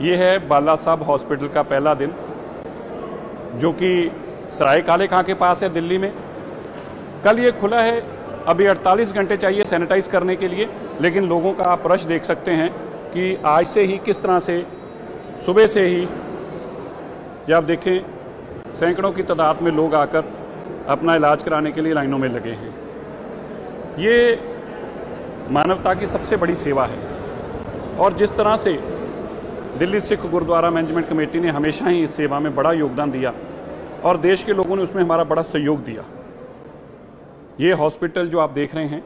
ये है बाला साहब हॉस्पिटल का पहला दिन, जो कि सराय काले खां के पास है दिल्ली में। कल ये खुला है। अभी 48 घंटे चाहिए सैनिटाइज करने के लिए, लेकिन लोगों का आप रश देख सकते हैं कि आज से ही किस तरह से सुबह से ही, जब आप देखें सैकड़ों की तादाद में लोग आकर अपना इलाज कराने के लिए लाइनों में लगे हैं। ये मानवता की सबसे बड़ी सेवा है, और जिस तरह से दिल्ली सिख गुरुद्वारा मैनेजमेंट कमेटी ने हमेशा ही इस सेवा में बड़ा योगदान दिया और देश के लोगों ने उसमें हमारा बड़ा सहयोग दिया। ये हॉस्पिटल जो आप देख रहे हैं,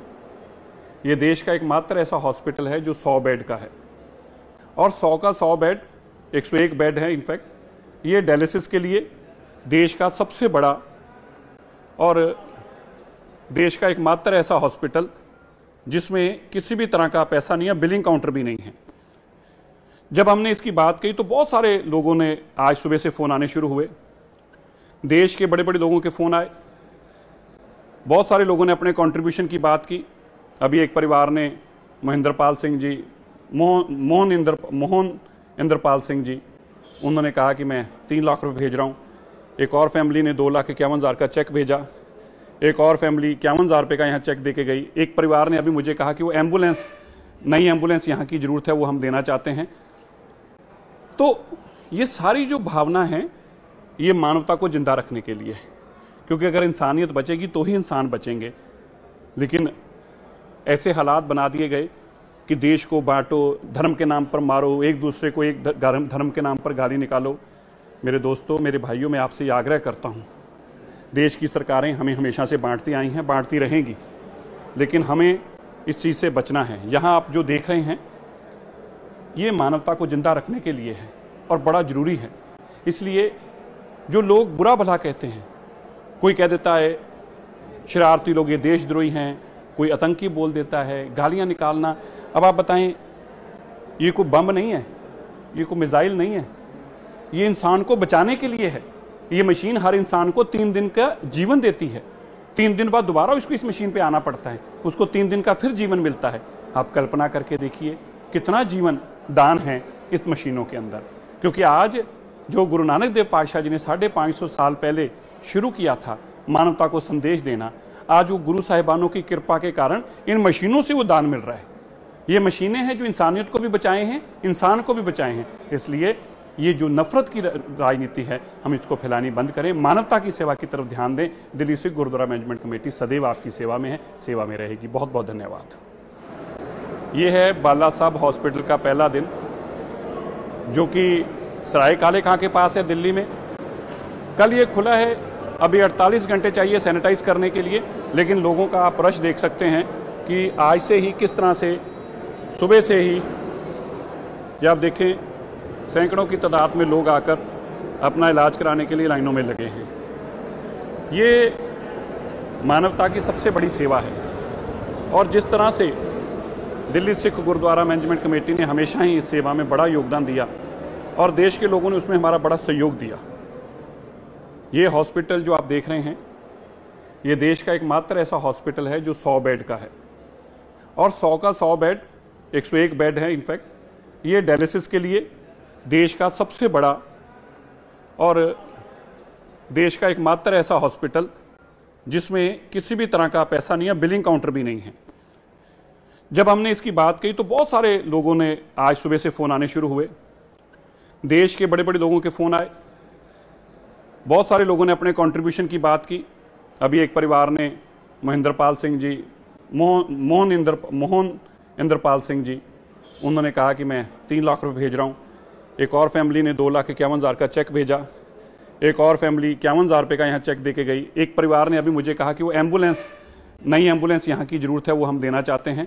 ये देश का एकमात्र ऐसा हॉस्पिटल है जो 100 बेड का है, और 100 का 100 बेड 101 बेड है। इनफैक्ट ये डायलिसिस के लिए देश का सबसे बड़ा और देश का एकमात्र ऐसा हॉस्पिटल जिसमें किसी भी तरह का पैसा नहीं है, बिलिंग काउंटर भी नहीं है। जब हमने इसकी बात की तो बहुत सारे लोगों ने आज सुबह से फ़ोन आने शुरू हुए। देश के बड़े बड़े लोगों के फ़ोन आए, बहुत सारे लोगों ने अपने कंट्रीब्यूशन की बात की। अभी एक परिवार ने महेंद्रपाल सिंह जी, मोहन इंद्रपाल सिंह जी, उन्होंने कहा कि मैं 3 लाख रुपए भेज रहा हूँ। एक और फैमिली ने 2,51,000 का चेक भेजा। एक और फैमिली 51,000 रुपये का यहाँ चेक दे के गई। एक परिवार ने अभी मुझे कहा कि वो एम्बुलेंस, नई एम्बुलेंस यहाँ की ज़रूरत है, वो हम देना चाहते हैं। तो ये सारी जो भावना है, ये मानवता को जिंदा रखने के लिए, क्योंकि अगर इंसानियत बचेगी तो ही इंसान बचेंगे। लेकिन ऐसे हालात बना दिए गए कि देश को बांटो, धर्म के नाम पर मारो, एक दूसरे को एक धर्म के नाम पर गाली निकालो। मेरे दोस्तों, मेरे भाइयों, मैं आपसे ये आग्रह करता हूँ, देश की सरकारें हमें हमेशा से बांटती आई हैं, बांटती रहेंगी, लेकिन हमें इस चीज़ से बचना है। यहाँ आप जो देख रहे हैं, ये मानवता को जिंदा रखने के लिए है और बड़ा ज़रूरी है। इसलिए जो लोग बुरा भला कहते हैं, कोई कह देता है शरारती लोग ये देशद्रोही हैं, कोई आतंकी बोल देता है, गालियाँ निकालना। अब आप बताएं, ये कोई बम नहीं है, ये कोई मिसाइल नहीं है, ये इंसान को बचाने के लिए है। ये मशीन हर इंसान को 3 दिन का जीवन देती है। 3 दिन बाद दोबारा उसको इस मशीन पे आना पड़ता है, उसको 3 दिन का फिर जीवन मिलता है। आप कल्पना करके देखिए कितना जीवन दान है इस मशीनों के अंदर। क्योंकि आज जो गुरु नानक देव पातशाह जी ने 550 साल पहले शुरू किया था मानवता को संदेश देना, आज वो गुरु साहिबानों की कृपा के कारण इन मशीनों से वो दान मिल रहा है। ये मशीनें हैं जो इंसानियत को भी बचाए हैं, इंसान को भी बचाए हैं। इसलिए ये जो नफरत की राजनीति है, हम इसको फैलानी बंद करें, मानवता की सेवा की तरफ ध्यान दें। दिल्ली सिख गुरुद्वारा मैनेजमेंट कमेटी सदैव आपकी सेवा में है, सेवा में रहेगी। बहुत बहुत धन्यवाद। ये है बाला साहब हॉस्पिटल का पहला दिन, जो कि सराय काले खां के पास है दिल्ली में। कल ये खुला है। अभी 48 घंटे चाहिए सैनिटाइज करने के लिए, लेकिन लोगों का आप रश देख सकते हैं कि आज से ही किस तरह से सुबह से ही, जब आप देखें सैकड़ों की तादाद में लोग आकर अपना इलाज कराने के लिए लाइनों में लगे हैं। ये मानवता की सबसे बड़ी सेवा है, और जिस तरह से दिल्ली सिख गुरुद्वारा मैनेजमेंट कमेटी ने हमेशा ही इस सेवा में बड़ा योगदान दिया और देश के लोगों ने उसमें हमारा बड़ा सहयोग दिया। ये हॉस्पिटल जो आप देख रहे हैं, ये देश का एकमात्र ऐसा हॉस्पिटल है जो 100 बेड का है, और 100 का 100 बेड 101 बेड है। इनफैक्ट ये डायलिसिस के लिए देश का सबसे बड़ा और देश का एकमात्र ऐसा हॉस्पिटल जिसमें किसी भी तरह का पैसा नहीं है, बिलिंग काउंटर भी नहीं है। जब हमने इसकी बात की तो बहुत सारे लोगों ने आज सुबह से फ़ोन आने शुरू हुए। देश के बड़े बड़े लोगों के फ़ोन आए, बहुत सारे लोगों ने अपने कंट्रीब्यूशन की बात की। अभी एक परिवार ने महेंद्रपाल सिंह जी, मोहन इंद्रपाल सिंह जी, उन्होंने कहा कि मैं 3 लाख रुपए भेज रहा हूँ। एक और फैमिली ने 2,51,000 का चेक भेजा। एक और फैमिली 51,000 रुपये का यहाँ चेक दे के गई। एक परिवार ने अभी मुझे कहा कि वो एम्बुलेंस, नई एम्बुलेंस यहाँ की ज़रूरत है, वो हम देना चाहते हैं।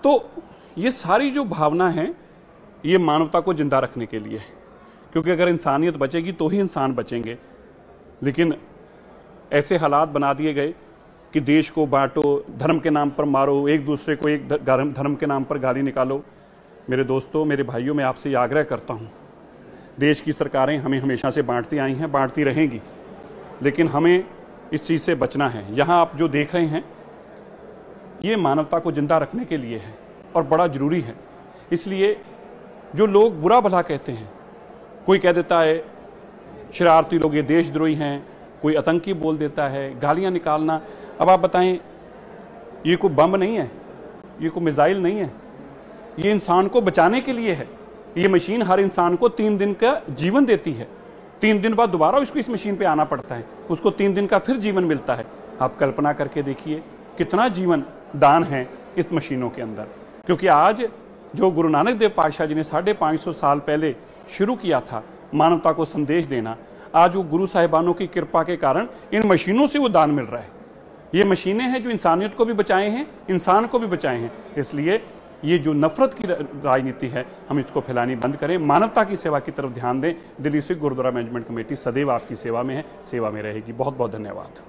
तो ये सारी जो भावना है, ये मानवता को जिंदा रखने के लिए, क्योंकि अगर इंसानियत बचेगी तो ही इंसान बचेंगे। लेकिन ऐसे हालात बना दिए गए कि देश को बांटो, धर्म के नाम पर मारो, एक दूसरे को एक धर्म के नाम पर गाली निकालो। मेरे दोस्तों, मेरे भाइयों, मैं आपसे ये आग्रह करता हूँ, देश की सरकारें हमें हमेशा से बांटती आई हैं, बांटती रहेंगी, लेकिन हमें इस चीज़ से बचना है। यहाँ आप जो देख रहे हैं, ये मानवता को जिंदा रखने के लिए है और बड़ा ज़रूरी है। इसलिए जो लोग बुरा भला कहते हैं, कोई कह देता है शरारती लोग ये देशद्रोही हैं, कोई आतंकी बोल देता है, गालियां निकालना। अब आप बताएं, ये कोई बम नहीं है, ये कोई मिसाइल नहीं है, ये इंसान को बचाने के लिए है। ये मशीन हर इंसान को 3 दिन का जीवन देती है, 3 दिन बाद दोबारा उसको इस मशीन पे आना पड़ता है, उसको 3 दिन का फिर जीवन मिलता है। आप कल्पना करके देखिए कितना जीवन दान है इस मशीनों के अंदर। क्योंकि आज जो गुरु नानक देव पातशाह जी ने 550 साल पहले शुरू किया था मानवता को संदेश देना, आज वो गुरु साहिबानों की कृपा के कारण इन मशीनों से वो दान मिल रहा है। ये मशीनें हैं जो इंसानियत को भी बचाए हैं, इंसान को भी बचाए हैं। इसलिए ये जो नफरत की राजनीति है, हम इसको फैलानी बंद करें, मानवता की सेवा की तरफ ध्यान दें। दिल्ली सिख गुरुद्वारा मैनेजमेंट कमेटी सदैव आपकी सेवा में है, सेवा में रहेगी। बहुत बहुत धन्यवाद।